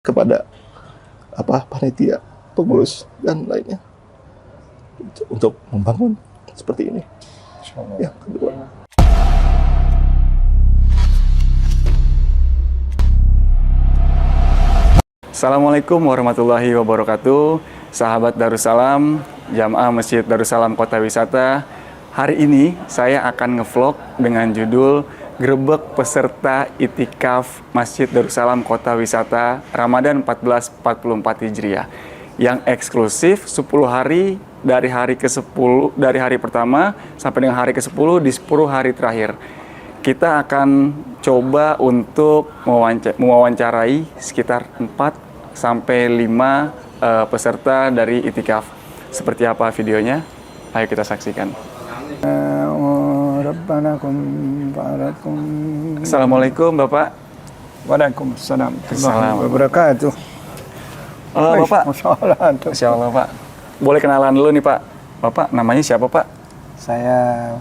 kepada panitia, pengurus dan lainnya untuk membangun seperti ini. Yang kedua, Assalamualaikum warahmatullahi wabarakatuh. Sahabat Darussalam, Jamaah Masjid Darussalam Kota Wisata. Hari ini saya akan ngevlog dengan judul Grebek Peserta Itikaf Masjid Darussalam Kota Wisata Ramadan 1444 Hijriah yang eksklusif 10 hari dari hari ke-10 dari hari pertama sampai dengan hari ke-10 di 10 hari terakhir. Kita akan coba untuk mewawancarai sekitar 4 sampai 5 peserta dari itikaf. Seperti apa videonya? Ayo kita saksikan. Assalamualaikum Bapak. Waalaikumsalam Assalamualaikum. wabarakatuh. Bapak. Masya Allah Pak. Boleh kenalan dulu nih Pak. Bapak namanya siapa Pak? Saya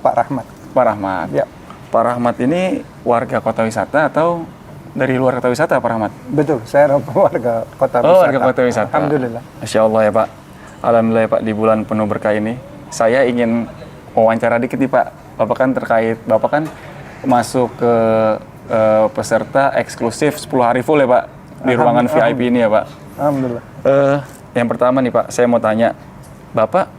Pak Rahmat. Pak Rahmat. Ya. Pak Rahmat ini warga Kota Wisata atau dari luar Kota Wisata Pak Rahmat? Betul, saya warga Kota Wisata. Oh, warga Kota Wisata. Alhamdulillah. Masya Allah ya Pak. Alhamdulillah ya Pak, di bulan penuh berkah ini. Saya ingin wawancara dikit nih Pak. Bapak kan masuk ke peserta eksklusif 10 hari full ya Pak. Di ruangan VIP ini ya Pak. Alhamdulillah. Yang pertama nih Pak, saya mau tanya. Bapak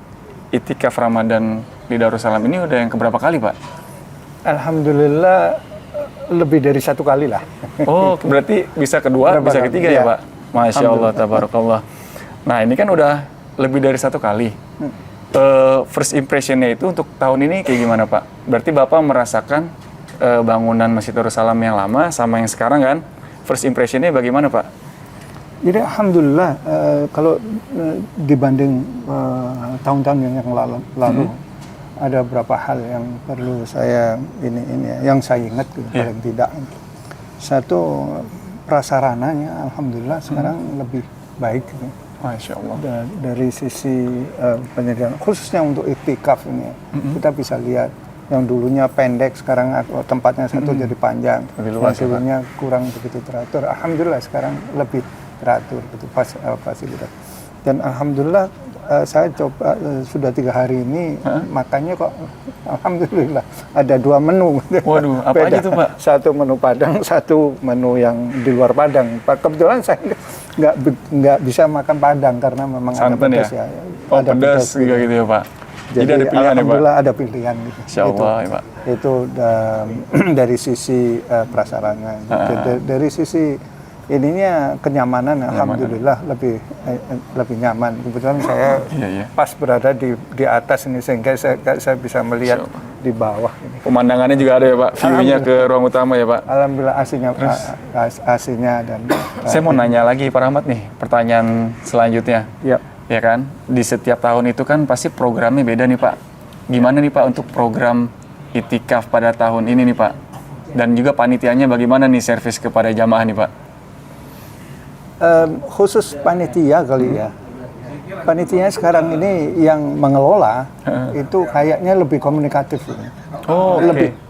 itikaf Ramadan di Darussalam ini udah yang keberapa kali Pak? Alhamdulillah lebih dari 1 kali lah. Oh, berarti bisa kedua, bisa ketiga ya Pak? Masya Allah, tabarakallah. Nah ini kan udah lebih dari 1 kali. First impression-nya itu untuk tahun ini kayak gimana Pak? Berarti Bapak merasakan bangunan Masjid Darussalam yang lama sama yang sekarang kan? First impression-nya bagaimana Pak? Jadi alhamdulillah kalau dibanding tahun-tahun yang lalu ada beberapa hal yang perlu saya yang saya ingat paling tidak. Satu, prasarananya alhamdulillah sekarang lebih baik gitu. Masya Allah. Dari sisi penyediaan khususnya untuk iktikaf ini kita bisa lihat yang dulunya pendek sekarang tempatnya satu jadi panjang, yang sebelumnya kurang begitu teratur. Alhamdulillah sekarang lebih teratur gitu fasilitas. Dan alhamdulillah saya coba sudah 3 hari ini makannya kok alhamdulillah ada 2 menu. Waduh, apa aja tuh Pak? Satu menu Padang, satu menu yang di luar Padang. Kebetulan saya nggak bisa makan Padang karena memang santan ada pedas ya. Oh, ada pedas juga gitu ya Pak. Jadi ada pilihan alhamdulillah ya, Pak? ada pilihan gitu. Insya Allah ya Pak. Itu dari sisi prasarana. Dari sisi ininya kenyamanan, alhamdulillah lebih nyaman. Kebetulan saya pas berada di atas ini sehingga saya bisa melihat di bawah ini. Pemandangannya juga ada ya Pak, view-nya ke ruang utama ya Pak. Alhamdulillah AC-nya dan saya mau nanya lagi Pak Rahmat nih, pertanyaan selanjutnya. Ya kan, di setiap tahun itu kan pasti programnya beda nih Pak. Gimana nih Pak untuk program itikaf pada tahun ini nih Pak? Dan juga panitianya bagaimana nih servis kepada jamaah nih Pak? Khusus panitia kali ya. Panitianya sekarang ini yang mengelola itu kayaknya lebih komunikatif. Oh,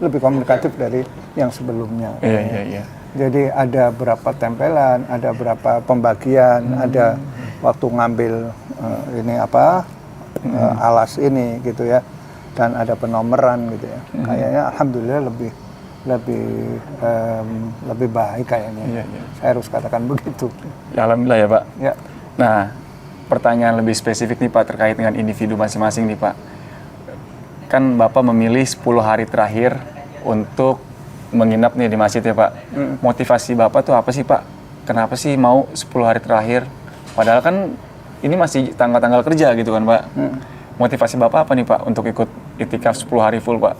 lebih komunikatif dari yang sebelumnya. Iya. Jadi ada berapa tempelan, ada berapa pembagian, ada waktu ngambil alas ini gitu ya, dan ada penomoran gitu ya. Kayaknya alhamdulillah lebih baik kayaknya. Saya harus katakan begitu. Ya, alhamdulillah ya Pak. Ya. Nah, pertanyaan lebih spesifik nih Pak terkait dengan individu masing-masing nih Pak. Kan Bapak memilih 10 hari terakhir untuk menginap nih di masjid ya Pak. Motivasi Bapak tuh apa sih Pak? Kenapa sih mau 10 hari terakhir? Padahal kan ini masih tanggal-tanggal kerja gitu kan Pak. Motivasi Bapak apa nih Pak untuk ikut itikaf 10 hari full Pak?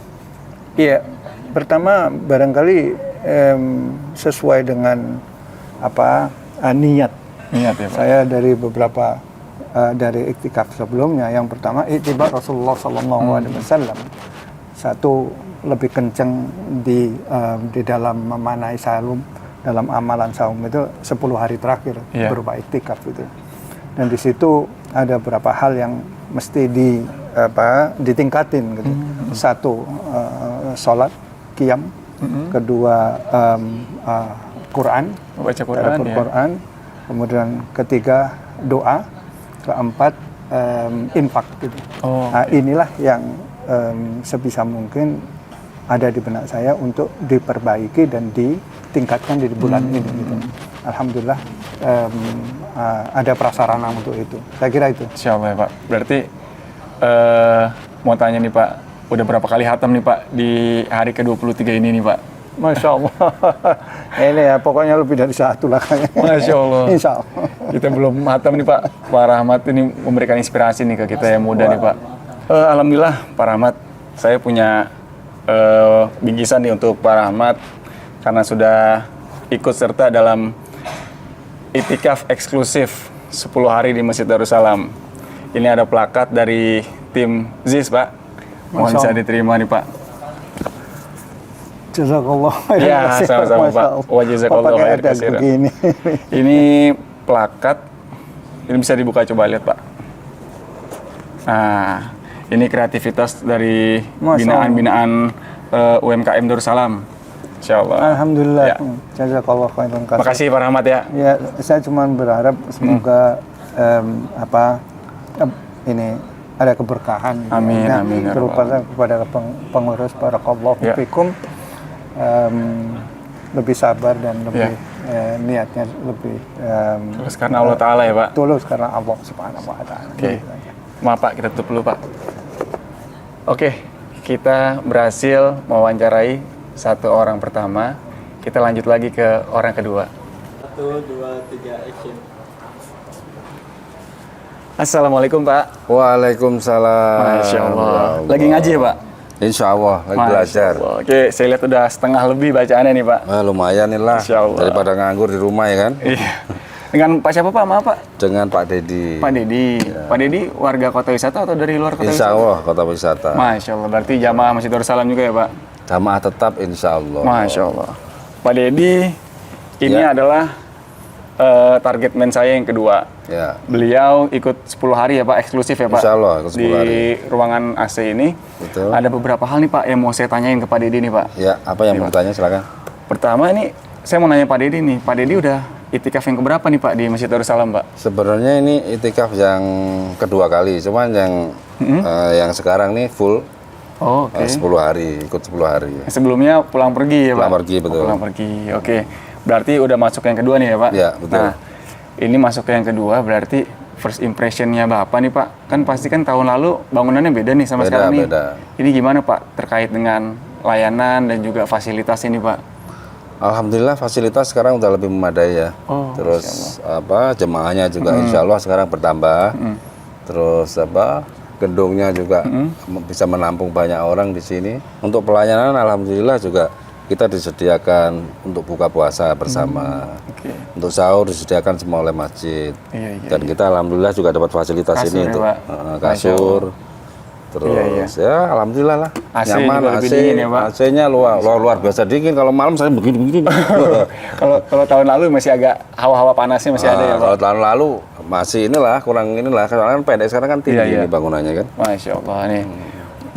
Iya, pertama barangkali sesuai dengan niat ya Pak. saya dari beberapa dari iktikaf sebelumnya. Yang pertama ittiba Rasulullah SAW. Satu, lebih kenceng di dalam memanai saum, dalam amalan saum itu 10 hari terakhir berupa iktikaf itu. Dan di situ ada beberapa hal yang mesti ditingkatin gitu. Satu, sholat qiyam. Kedua, Quran, baca Quran, Quran. kemudian ketiga doa, keempat infak gitu. Nah, inilah yang sebisa mungkin ada di benak saya untuk diperbaiki dan ditingkatkan di bulan ini gitu. Alhamdulillah ada prasarana untuk itu. Saya kira itu. Insya Allah ya Pak. Berarti mau tanya nih Pak, udah berapa kali hatam nih Pak di hari ke-23 ini nih Pak? Masya Allah. Ini ya pokoknya lebih dari satu lah kayaknya. Masya Allah. Insya Allah. Kita belum hatam nih Pak. Pak Rahmat ini memberikan inspirasi nih ke kita yang muda nih Pak. Alhamdulillah Pak Rahmat, saya punya bingkisan nih untuk Pak Rahmat karena sudah ikut serta dalam itikaf eksklusif 10 hari di Masjid Darussalam. Ini ada plakat dari tim ZIS Pak. Mohon bisa diterima nih Pak. Jazakallah. Ya, sama-sama Pak. Wa jazakallahu khair katsiran. Ini plakat, ini bisa dibuka coba lihat Pak. Nah, ini kreativitas dari binaan-binaan UMKM Darussalam. Insyaallah. Alhamdulillah. Ya. Jazakallah khairan katsiran. Makasih Pak Rahmat ya. Ya, saya cuma berharap semoga ini ada keberkahan. Amin, amin, ya terutama kepada pengurus barakallahu fikum. Lebih sabar dan lebih niatnya lebih tulus karena Allah Ta'ala ya Pak. Tulus karena Allah Subhanahu Wa Ta'ala. Oke. Maaf Pak, kita tutup dulu Pak. Oke, kita berhasil mewawancarai satu orang pertama. Kita lanjut lagi ke orang kedua. 1, 2, 3, action. Assalamualaikum Pak. Waalaikumsalam. Masya Allah. Lagi ngaji ya Pak? Insya Allah, lagi belajar. Allah. Oke, saya lihat udah setengah lebih bacaannya nih Pak. Lumayan nih lah, daripada nganggur di rumah ya kan. Iya. Dengan Pak siapa Pak? Maaf Pak. Dengan Pak Dedi. Pak Dedi. Ya. Pak Dedi warga kota wisata atau dari luar kota insya wisata? Allah, kota wisata. Masya Allah, berarti jamaah Masjid Darussalam juga ya Pak? Jamaah tetap insya Allah. Masya Allah. Pak Dedi, ini adalah target man saya yang kedua. Ya. Beliau ikut 10 hari ya Pak, eksklusif ya Pak? Insya Allah, ikut 10 hari. Di ruangan AC ini. Betul. Ada beberapa hal nih Pak yang mau saya tanyain ke Pak Dedi nih Pak. Ya, apa yang mau ditanya silakan. Pertama ini, saya mau nanya Pak Dedi nih. Pak Dedi udah itikaf yang keberapa nih Pak di Masjid Darussalam Pak? Sebenarnya ini itikaf yang kedua kali, cuman yang sekarang nih full. Oh, oke. 10 hari, ikut 10 hari. Sebelumnya pulang pergi ya Pak? Pulang pergi, betul. Pulang pergi, oke. Berarti udah masuk yang kedua nih ya Pak? Ya, betul. Nah, ini masuk ke yang kedua, berarti first impression-nya Bapak nih Pak, kan pasti kan tahun lalu bangunannya beda nih sama sekarang nih. Beda. Ini gimana Pak terkait dengan layanan dan juga fasilitas ini Pak? Alhamdulillah fasilitas sekarang udah lebih memadai ya. Oh, terus jemaahnya juga insya Allah sekarang bertambah. Terus gedungnya juga bisa menampung banyak orang di sini. Untuk pelayanan alhamdulillah juga kita disediakan untuk buka puasa bersama. Untuk sahur disediakan semua oleh masjid. Dan kita alhamdulillah juga dapat fasilitas kasur ini ya, untuk Pak? Terus ya alhamdulillah lah. AC nyaman, juga lebih dingin ya, Pak? AC-nya luar biasa dingin. Kalau malam saya begini. Kalau tahun lalu masih agak hawa-hawa panasnya masih ada ya Pak? Kalau tahun lalu masih kurang karena kan pendek, sekarang kan tinggi ini bangunannya kan. Masya Allah nih.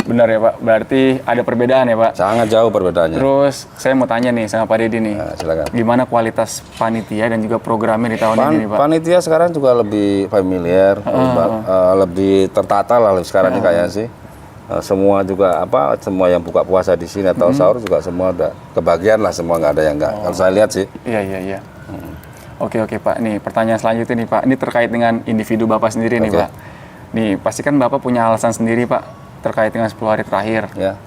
Benar ya Pak, berarti ada perbedaan ya Pak? Sangat jauh perbedaannya. Terus saya mau tanya nih sama Pak Dedi nih, silakan. Gimana kualitas panitia dan juga programnya di tahun ini nih Pak? Panitia sekarang juga lebih familiar, lebih tertata lah sekarang ini kayaknya sih. Semua juga semua yang buka puasa di sini atau sahur juga semua udah kebagian lah, semua nggak ada yang nggak. Kalau saya lihat sih. Iya. Oke Pak, nih pertanyaan selanjutnya nih Pak, ini terkait dengan individu Bapak sendiri nih Pak. Nih pasti kan Bapak punya alasan sendiri Pak terkait dengan 10 hari terakhir. Ya.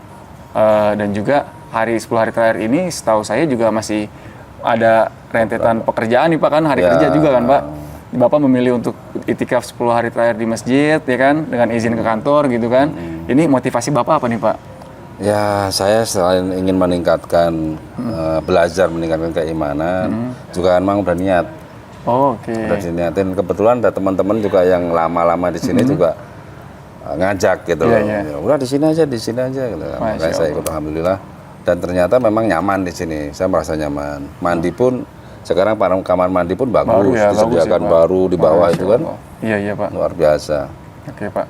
Dan juga hari 10 hari terakhir ini setahu saya juga masih ada rentetan pekerjaan nih Pak kan, hari kerja juga kan Pak. Bapak memilih untuk itikaf 10 hari terakhir di masjid ya kan, dengan izin ke kantor gitu kan. Ini motivasi Bapak apa nih Pak? Ya, saya selain ingin meningkatkan belajar, meningkatkan keimanan, juga memang udah niat. Udah diniatin. Kebetulan ada teman-teman juga yang lama-lama di sini juga ngajak gitu. Ya, udah di sini aja gitu. Makanya saya ikut alhamdulillah. Dan ternyata memang nyaman di sini. Saya merasa nyaman. Mandi pun sekarang kamar mandi pun bagus, disediakan baru di bawah itu kan. Iya Pak. Luar biasa. Oke Pak.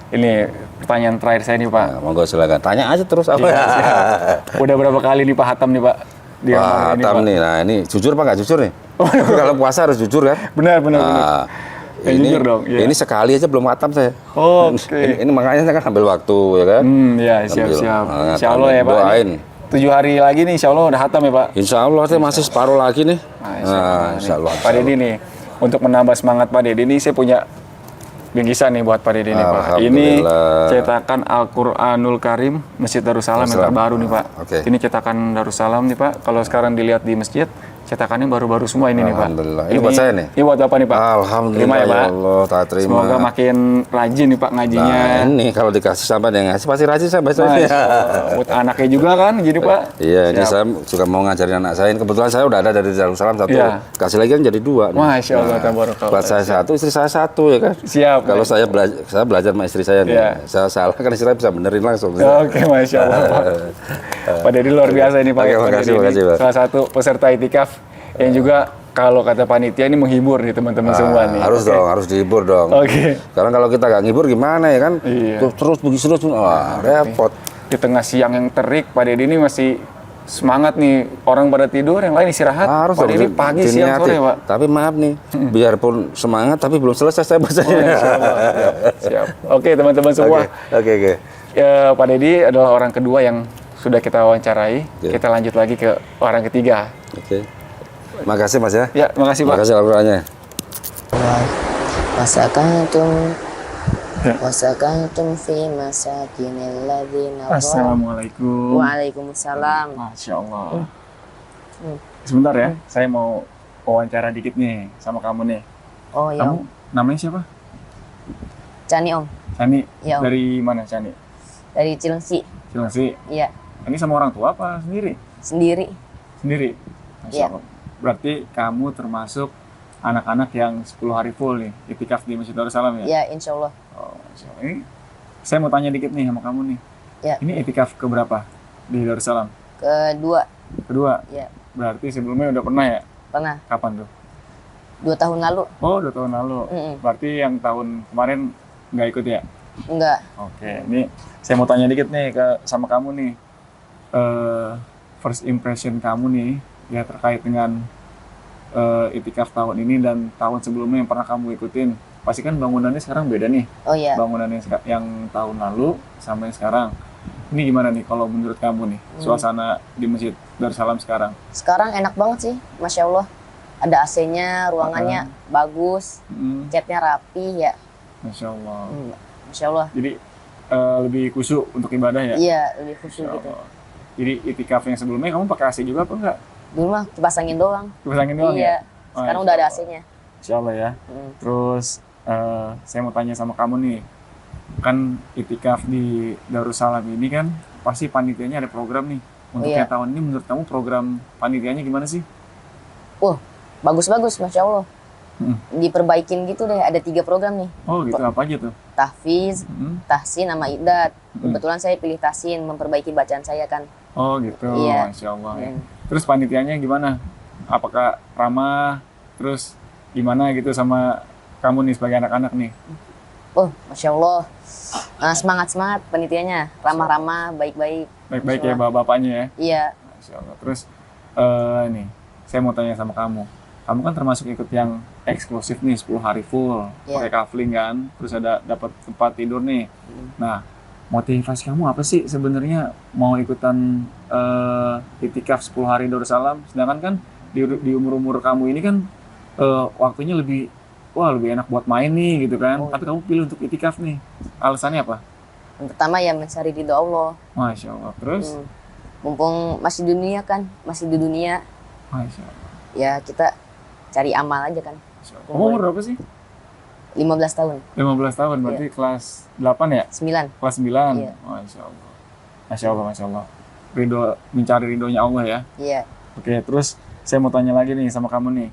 Ini pertanyaan terakhir saya nih Pak. Nah, monggo silakan. Tanya aja terus apa ya. Udah berapa kali nih Pak hatam nih Pak? Hatam nih. Nah, ini jujur apa nggak jujur nih? Tapi kalau puasa harus jujur kan. Benar. Ini, jujur dong. Iya. ini sekali aja belum khatam saya. Oke. Ini makanya saya kan ambil waktu ya kan. Ya siap. Nah, Insya Allah ya Pak. Doain. 7 hari lagi nih Insya Allah udah khatam ya Pak. Insya Allah saya masih separuh lagi nih. Insya Allah. Pak Dedi nih, untuk menambah semangat Pak Dedi nih saya punya bingkisan nih buat Pak Dedi nih Pak. Ini cetakan Al-Quranul Karim Masjid Darussalam yang terbaru nih Pak. Ini cetakan Darussalam nih Pak. Kalau sekarang dilihat di masjid, cetakannya baru-baru semua ini nih Pak. Alhamdulillah. Ini buat saya nih? Ini buat Bapak nih Pak. Alhamdulillah terima ya Pak. Allah, tak terima. Semoga makin rajin nih Pak ngajinya. Nah, ini kalau dikasih sampai yang ngasih pasti rajin saya baca. Buat anaknya juga kan, jadi Pak. Iya, ini saya juga mau ngajarin anak saya. Kebetulan saya udah ada dari Darussalam satu. Iya. Kasih lagi kan jadi 2. Masya Allah, tabarakallah. Buat saya 1, istri saya 1 ya kan. Siap. Kalau saya belajar sama istri saya nih. Iya. Saya salah kan istri saya bisa benerin langsung. Oke, Masya Allah Pak. Pak Dedi luar biasa ini Pak. Oke, makasih Pak. Salah satu peserta itikaf yang juga kalau kata panitia ini menghibur nih teman-teman semua nih. Harus dong, harus dihibur dong. Karena kalau kita nggak ngibur gimana ya kan? Iya. Terus wah repot. Di tengah siang yang terik, Pak Dedi ini masih semangat nih. Orang pada tidur, yang lain istirahat. Harus Pak Dedi pagi, siang, sore Pak. Tapi maaf nih, biarpun semangat tapi belum selesai saya bacanya. Siap. Oke teman-teman semua. Oke. Ya, Pak Dedi adalah orang kedua yang sudah kita wawancarai. Kita lanjut lagi ke orang ketiga. Oke. Makasih Mas ya. Ya, makasih Pak. Makasih Al-Qur'annya. Wasakantum fi masakinil ladzina Assalamualaikum. Waalaikumsalam. Masya Allah. Sebentar ya, saya mau wawancara dikit nih sama kamu nih. Oh ya. Kamu namanya siapa? Cani Om. Cani. Ya, Om. Dari mana Cani? Dari Cilengsi. Cilengsi. Iya. Ini sama orang tua apa sendiri? Sendiri. Sendiri. Masya Iya. Allah. Berarti kamu termasuk anak-anak yang 10 hari full nih, itikaf di Masjid Darussalam ya? Iya, insya Allah. Oh, Masya Allah. Ini saya mau tanya dikit nih sama kamu nih. Ya. Ini itikaf keberapa di Darussalam? Kedua. Iya. Ya, Berarti sebelumnya udah pernah ya? pernah. Kapan tuh? 2 tahun lalu. Oh, 2 tahun lalu. Berarti yang tahun kemarin nggak ikut ya? Enggak. Oke, ini saya mau tanya dikit nih sama kamu nih. First impression kamu nih ya terkait dengan itikaf tahun ini dan tahun sebelumnya yang pernah kamu ikutin. Pasti kan bangunannya sekarang beda nih. Oh iya. Bangunannya yang tahun lalu sama yang sekarang. Ini gimana nih kalau menurut kamu nih suasana di Masjid Darussalam sekarang? Sekarang enak banget sih, Masya Allah. Ada AC-nya, ruangannya bagus, catnya rapi ya. Masya Allah. Masya Allah. Jadi lebih khusyuk untuk ibadah ya? Iya, lebih khusyuk Masya gitu. Allah. Jadi itikaf yang sebelumnya kamu pakai AC juga apa enggak? Dulu mah kipas angin doang. Kipas angin doang Iya. ya? Sekarang Masya udah ada Allah. AC-nya. Insya Allah ya. Terus saya mau tanya sama kamu nih, kan itikaf di Darussalam ini kan pasti panitianya ada program nih. Untuk Iya. yang tahun ini menurut kamu program panitianya gimana sih? Bagus-bagus, Masya Allah. Diperbaikin gitu deh, ada 3 program nih. Oh gitu, apa aja tuh? Tahfiz, tahsin, sama idat. Kebetulan saya pilih tahsin, memperbaiki bacaan saya kan. Oh gitu, Iya. Masya Allah ya. Terus panitianya gimana? Apakah ramah? Terus gimana gitu sama kamu nih sebagai anak-anak nih? Oh, Masya Allah. Semangat-semangat panitianya, ramah-ramah, baik-baik. Baik-baik Masya ya bapak-bapaknya ya? Iya, Masya Allah. Terus nih, saya mau tanya sama kamu. Kamu kan termasuk ikut yang eksklusif nih, 10 hari full. Iya. Pakai kafling kan, terus ada dapat tempat tidur nih. Nah, motivasi kamu apa sih sebenarnya mau ikutan itikaf 10 hari Darussalam? Sedangkan kan di umur-umur kamu ini kan waktunya lebih enak buat main nih gitu kan. Tapi kamu pilih untuk itikaf nih. Alasannya apa? yang pertama ya mencari ridho Allah. Masya Allah. Terus? Mumpung masih dunia kan, masih di dunia, Masya Allah. ya kita cari amal aja kan. Masya Allah. Kamu umur berapa sih? 15 tahun, 15 tahun, berarti kelas 8 ya? 9. Kelas 9? Iya. Masya Allah. Masya Allah, Masya Allah. Mencari ridhonya Allah ya? Iya. Oke, terus saya mau tanya lagi nih sama kamu nih.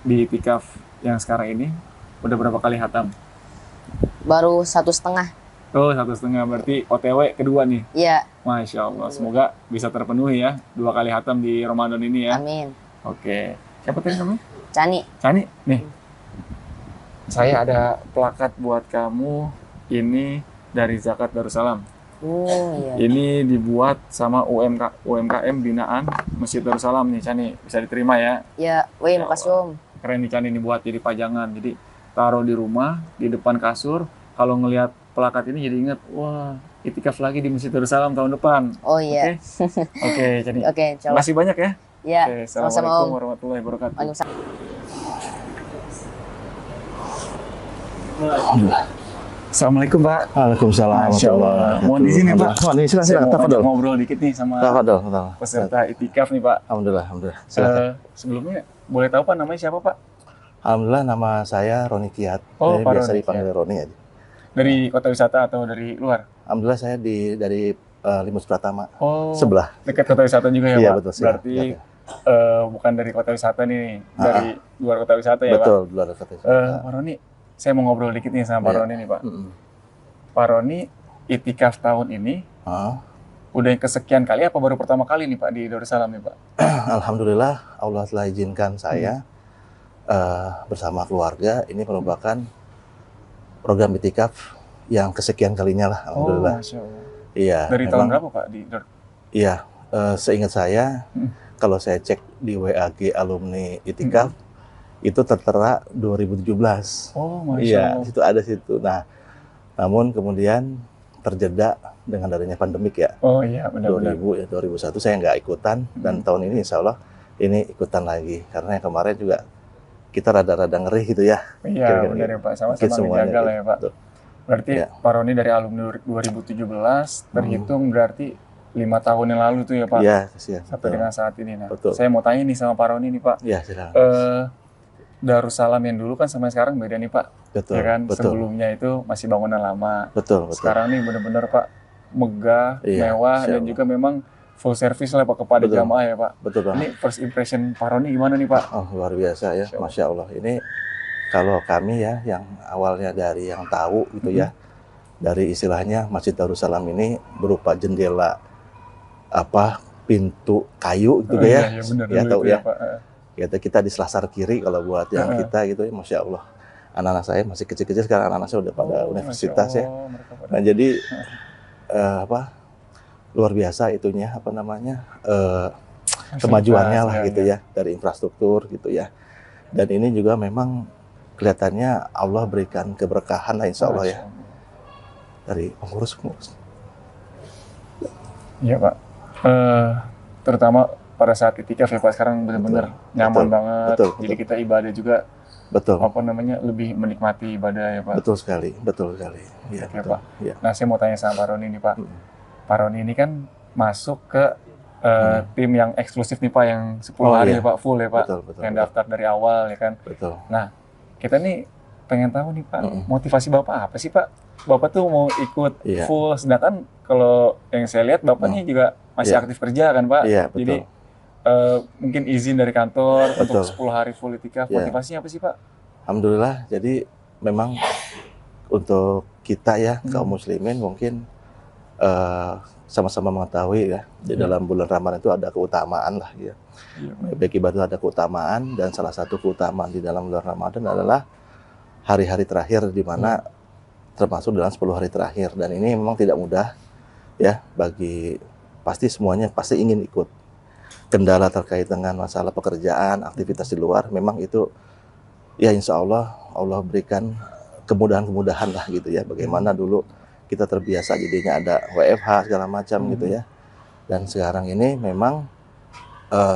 Di itikaf yang sekarang ini, udah berapa kali khatam? Baru 1,5. Oh, 1,5, berarti OTW kedua nih? Iya. Masya Allah, semoga bisa terpenuhi ya 2 kali khatam di Ramadan ini ya. Amin. Oke, siapa tadi kamu? Cani. Cani, nih. Saya ada plakat buat kamu, ini dari Zakat Darussalam. Oh iya. Ini dibuat sama UMKM binaan Masjid Darussalam nih, Cani. Bisa diterima ya. Ya, woi makasih Om. Keren nih Cani, ini buat jadi pajangan. Jadi taruh di rumah, di depan kasur. Kalau ngelihat plakat ini jadi ingat, wah, itikaf lagi di Masjid Darussalam tahun depan. Oh iya. Oke, Cani. Oke, Terima kasih banyak ya. Ya, Oke, sama-sama Assalamualaikum Om. warahmatullahi wabarakatuh. Waalaikumsalam. Alhamdulillah. Assalamualaikum Pak. Waalaikumsalam. Masya Allah. Mohon izin nih Pak. Mohon izin, Saya silakan. mau Tafadhol. ngobrol dikit nih sama Tafadhol. peserta itikaf nih Pak. Alhamdulillah. Silakan. Sebelumnya boleh tahu Pak namanya siapa Pak? Alhamdulillah, nama saya Roni Kiat. Oh, Saya Pak biasa Roni dipanggil Roni aja. Dari kota wisata atau dari luar? Alhamdulillah saya dari Limus Pratama. Oh, Sebelah. dekat kota wisata juga ya Iya, Pak? betul, siap. Berarti bukan dari kota wisata nih, dari luar kota wisata ya Betul, Pak? luar kota. Pak Roni, saya mau ngobrol dikit nih sama Pak Iya. Roni nih Pak. Mm-mm. Pak Roni itikaf tahun ini Ah. udah yang kesekian kali apa baru pertama kali nih Pak di Darussalam nih Pak? Alhamdulillah Allah telah izinkan saya bersama keluarga. Ini merupakan program itikaf yang kesekian kalinya lah. Alhamdulillah. Oh, Masya Allah. Iya. Dari tahun memang- berapa Pak di Iya. Seingat saya, Hmm. kalau saya cek di WAG alumni itikaf itu tertera 2017. Oh, Masya Iya, Allah. situ ada situ. Nah, namun kemudian terjeda dengan adanya pandemik ya. Oh iya, benar-benar. 2001 saya nggak ikutan dan tahun ini insya Allah ini ikutan lagi karena yang kemarin juga kita rada-rada ngeri gitu ya. Iya, Kira-kira benar ya gitu. Pak. Mungkin Sama-sama semuanya menjaga lah gitu. ya Pak. Betul. Berarti Iya. Pak Roni dari alumni 2017 terhitung berarti 5 tahun yang lalu tuh ya Pak. Iya, kasihan. Sampai dengan saat ini. Nah, Betul. saya mau tanya nih sama Pak Roni nih Pak. Iya, silakan. Darussalam yang dulu kan sama sekarang beda nih Pak. Betul. Ya kan? Betul. Sebelumnya itu masih bangunan lama. Betul. Sekarang nih benar-benar Pak megah, Iya, mewah Insya dan Allah. juga memang full service lah Pak kepada Betul. jamaah ya Pak. Betul, Pak. Ini first impression Pak Roni gimana nih Pak? Oh, luar biasa ya. Masya Allah. Masya Allah. Ini kalau kami ya yang awalnya dari yang tahu gitu ya. Dari istilahnya Masjid Darussalam ini berupa jendela pintu kayu gitu Oh, ya. iya, benar Ya dulu tahu itu ya. Pak. Kita di selasar kiri kalau buat yang kita gitu ya, Masya Allah. Anak-anak saya masih kecil-kecil, sekarang anak-anak saya udah pada Oh, universitas Masya ya. Allah, mereka pada- Nah jadi luar biasa itunya kemajuannya lah Fasilitas, gitu ya dari infrastruktur gitu ya. Dan ini juga memang kelihatannya Allah berikan keberkahan lah insya Allah ya Masya Allah. dari pengurus. Iya Pak. Terutama pada saat itikaf ya Pak, sekarang benar-benar nyaman Betul. banget. Betul. Jadi kita ibadah juga Betul, lebih menikmati ibadah ya Pak. betul sekali, betul sekali. Iya, Oke, betul. Pak. Iya. Nah saya mau tanya sama Pak Roni nih Pak. Pak Roni ini kan masuk ke tim yang eksklusif nih Pak, yang 10 Oh, hari iya. ya Pak, full ya Pak. Betul, betul, Yang betul. daftar dari awal ya kan. Betul. Nah kita nih pengen tahu nih Pak, motivasi Bapak apa sih Pak? Bapak tuh mau ikut Iya. full, sedangkan kalau yang saya lihat Bapak nih juga masih Iya. aktif kerja kan Pak? Iya, betul. Jadi mungkin izin dari kantor Betul. untuk 10 hari full itikaf. Iya. Motivasinya apa sih Pak? Alhamdulillah, jadi memang untuk kita ya kaum muslimin mungkin sama-sama mengetahui ya di dalam bulan Ramadan itu ada keutamaan lah ya. Baik ibadah ada keutamaan dan salah satu keutamaan di dalam bulan Ramadan adalah hari-hari terakhir di mana termasuk dalam 10 hari terakhir dan ini memang tidak mudah ya bagi pasti semuanya pasti ingin ikut. Kendala terkait dengan masalah pekerjaan, aktivitas di luar memang itu ya insya Allah Allah berikan kemudahan-kemudahan lah gitu ya. Bagaimana dulu kita terbiasa jadinya ada WFH segala macam gitu ya. Dan sekarang ini memang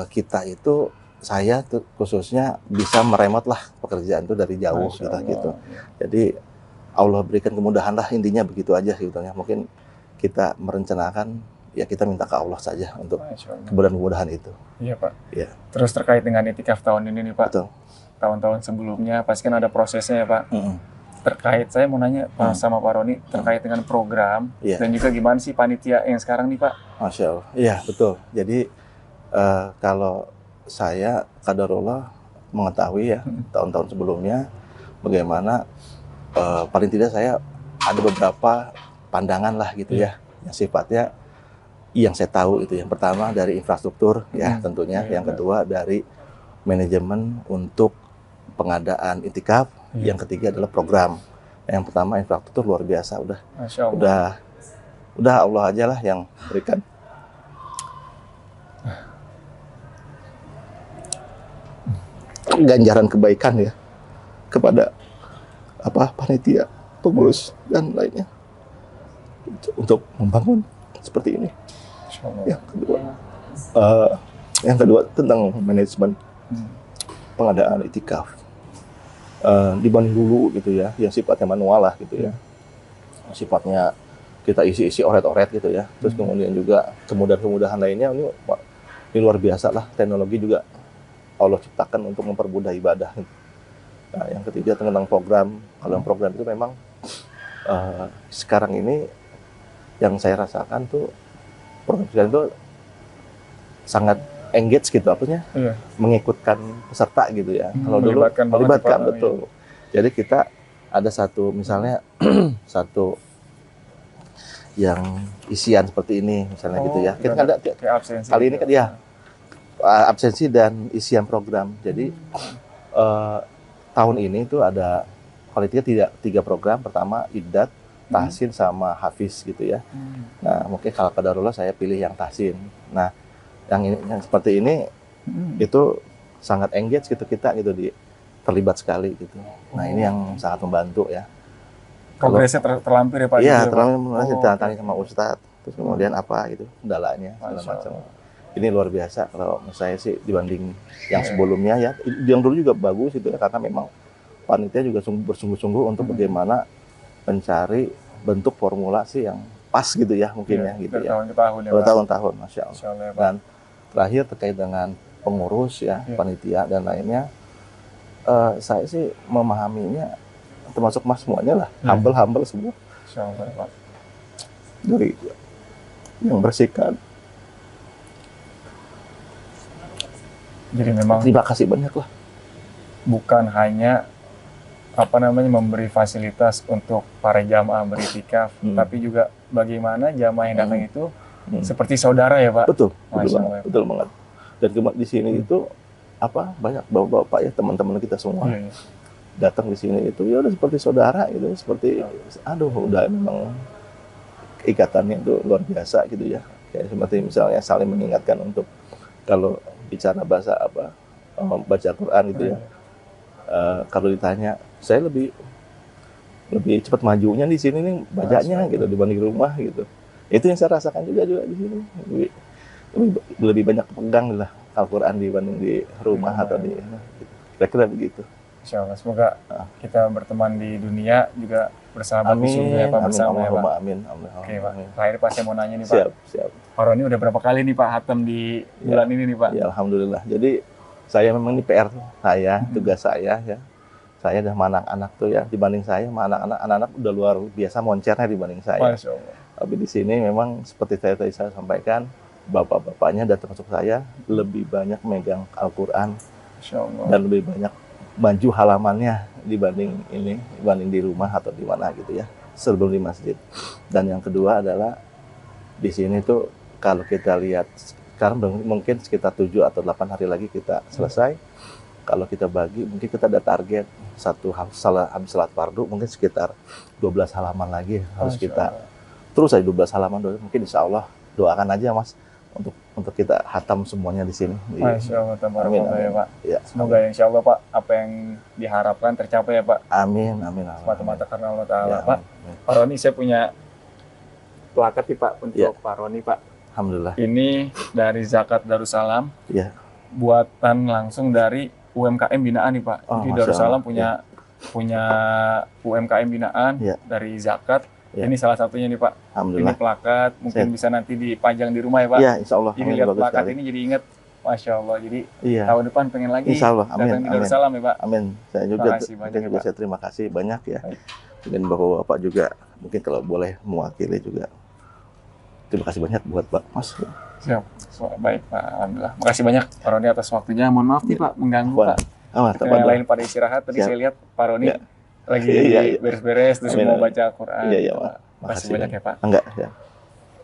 kita itu saya tuh khususnya bisa meremot lah pekerjaan itu dari jauh Masya kita Allah. gitu. Jadi Allah berikan kemudahan lah intinya begitu aja sebetulnya. Mungkin kita merencanakan ya kita minta ke Allah saja untuk Masya Allah. kemudahan-kemudahan itu. Iya Pak. Iya. Terus terkait dengan itikaf tahun ini nih Pak, Betul. tahun-tahun sebelumnya pasti kan ada prosesnya ya Pak. Mm-mm. Terkait saya mau nanya sama Pak Roni terkait dengan program Iya. dan juga gimana sih panitia yang sekarang nih Pak? Masya Allah. Iya betul. Jadi kalau saya kadarullah mengetahui ya tahun-tahun sebelumnya bagaimana paling tidak saya ada beberapa pandangan lah gitu ya yang sifatnya yang saya tahu itu yang pertama dari infrastruktur ya tentunya, yang kedua dari manajemen untuk pengadaan itikaf, yang ketiga adalah program. Yang pertama infrastruktur luar biasa Masya Allah. udah Udah Allah aja lah yang berikan. Ganjaran kebaikan ya kepada panitia, pengurus dan lainnya untuk membangun seperti ini. Yang kedua tentang manajemen pengadaan itikaf. Dibanding dulu gitu ya, yang sifatnya manual lah gitu ya, sifatnya kita isi oret-oret gitu ya. Terus kemudian juga kemudahan-kemudahan lainnya ini luar biasa lah, teknologi juga Allah ciptakan untuk mempermudah ibadah. Nah, yang ketiga tentang program. Kalau program itu memang sekarang ini yang saya rasakan tuh program sekarang itu sangat engage gitu, mengikutkan peserta gitu ya. Kalau dulu melibatkan betul. Jadi kita ada satu misalnya satu yang isian seperti ini misalnya gitu ya. Kita kan ada kali ini kan ya absensi dan isian program. Jadi tahun ini itu ada kualitasnya 3 program. Pertama iddat, tahsin sama hafiz gitu ya. Nah, mungkin kalau qadarullah saya pilih yang tahsin. Nah, yang seperti ini itu sangat engage gitu kita gitu terlibat sekali gitu. Nah, ini yang sangat membantu ya. Progresnya terlampir ya Pak? Iya, terlampir ditantang sama Ustadz. Terus kemudian apa gitu kendalanya segala macam. Ini luar biasa kalau menurut saya sih dibanding yang sebelumnya ya. Yang dulu juga bagus itu ya, karena memang panitia juga bersungguh-sungguh untuk bagaimana mencari bentuk formulasi yang pas gitu ya mungkin ya gitu ya. Tahun-tahun, Masya Allah. Dan terakhir terkait dengan pengurus ya, panitia dan lainnya, saya sih memahaminya termasuk mas semuanya lah, humble semua. Dari yang bersihkan. Jadi memang terima kasih banyak lah. Bukan hanya memberi fasilitas untuk para jamaah beriktikaf, tapi juga bagaimana jamaah yang datang itu seperti saudara ya Pak. Betul banget. Dan di sini itu banyak bapak-bapak ya, teman-teman kita semua datang di sini itu ya udah seperti saudara gitu, seperti udah memang ikatannya itu luar biasa gitu ya. Kayak seperti misalnya saling mengingatkan untuk kalau bicara bahasa baca Quran gitu ya. Kalau ditanya, saya lebih cepat majunya di sini nih bacanya gitu dibanding rumah gitu. Itu yang saya rasakan juga di sini. Lebih banyak pegang lah Al-Quran dibanding di rumah atau di kira-kira begitu. Insya Allah, semoga kita berteman di dunia juga bersahabat di surga ya Pak, bersama ya Pak. Amin. Oke Pak, terakhir Pak saya mau nanya nih Pak. Siap. Pak Roni udah berapa kali nih Pak hatam di bulan ini nih Pak? Ya Alhamdulillah. Jadi saya memang ini PR saya, tugas saya ya. Saya dan anak-anak tuh ya, dibanding saya sama anak-anak udah luar biasa moncernya dibanding saya. Masya Allah. Tapi di sini memang seperti tadi saya sampaikan, bapak-bapaknya dan termasuk saya lebih banyak megang Al-Quran dan lebih banyak maju halamannya dibanding di rumah atau di mana gitu ya, sebelum di masjid. Dan yang kedua adalah di sini tuh kalau kita lihat sekarang mungkin sekitar 7 atau 8 hari lagi kita selesai. Kalau kita bagi mungkin kita ada target habis salat fardu mungkin sekitar 12 halaman lagi harus kita terus aja 12 halaman mungkin insya Allah doakan aja Mas untuk kita hatam semuanya di sini. Masya Allah, amin. Ya Pak. Ya, semoga insya Allah Pak apa yang diharapkan tercapai ya Pak. Amin. Semata-mata karena Allah Ta'ala ya, Pak. Pak Roni, saya punya plakat nih Pak untuk Pak Roni Pak. Alhamdulillah. Ini dari Zakat Darussalam. Ya. Buatan langsung dari UMKM binaan nih Pak. Jadi Darussalam punya UMKM binaan dari Zakat. Ini salah satunya nih Pak. Ini plakat, mungkin bisa nanti dipajang di rumah ya Pak. Iya, insya Allah. Jadi lihat plakat ini jadi ingat, Masya Allah. Jadi tahun depan pengen lagi insya Allah. datang di Darussalam ya Pak. Amin. Saya juga saya terima kasih banyak ya. Mungkin Bapak-Bapak juga, mungkin kalau boleh mewakili juga. Terima kasih banyak buat Pak Mas. Siap. Baik Pak, Alhamdulillah. Makasih banyak Pak Roni atas waktunya. Mohon maaf nih Pak, mengganggu Pak. Yang lain pada istirahat. Tadi saya lihat Pak Roni lagi beres-beres terus mau baca Quran. Makasih banyak ya Pak. Enggak ya.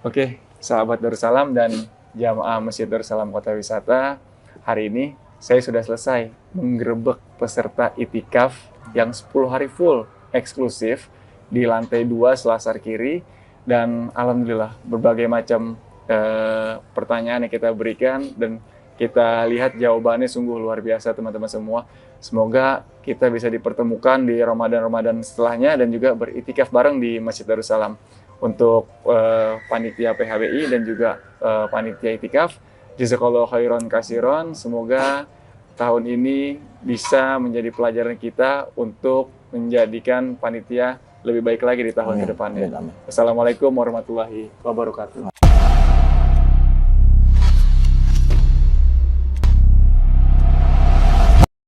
Oke, sahabat Darussalam dan jamaah Masjid Darussalam Kota Wisata, hari ini saya sudah selesai menggerebek peserta itikaf yang 10 hari full eksklusif di lantai 2 selasar kiri Dan alhamdulillah berbagai macam pertanyaan yang kita berikan dan kita lihat jawabannya sungguh luar biasa teman-teman semua. Semoga kita bisa dipertemukan di Ramadan-Ramadan setelahnya dan juga beritikaf bareng di Masjid Darussalam. Untuk panitia PHBI dan juga panitia itikaf, jazakallahu khairan kasiron. Semoga tahun ini bisa menjadi pelajaran kita untuk menjadikan panitia lebih baik lagi di tahun ke depannya. Assalamualaikum warahmatullahi wabarakatuh.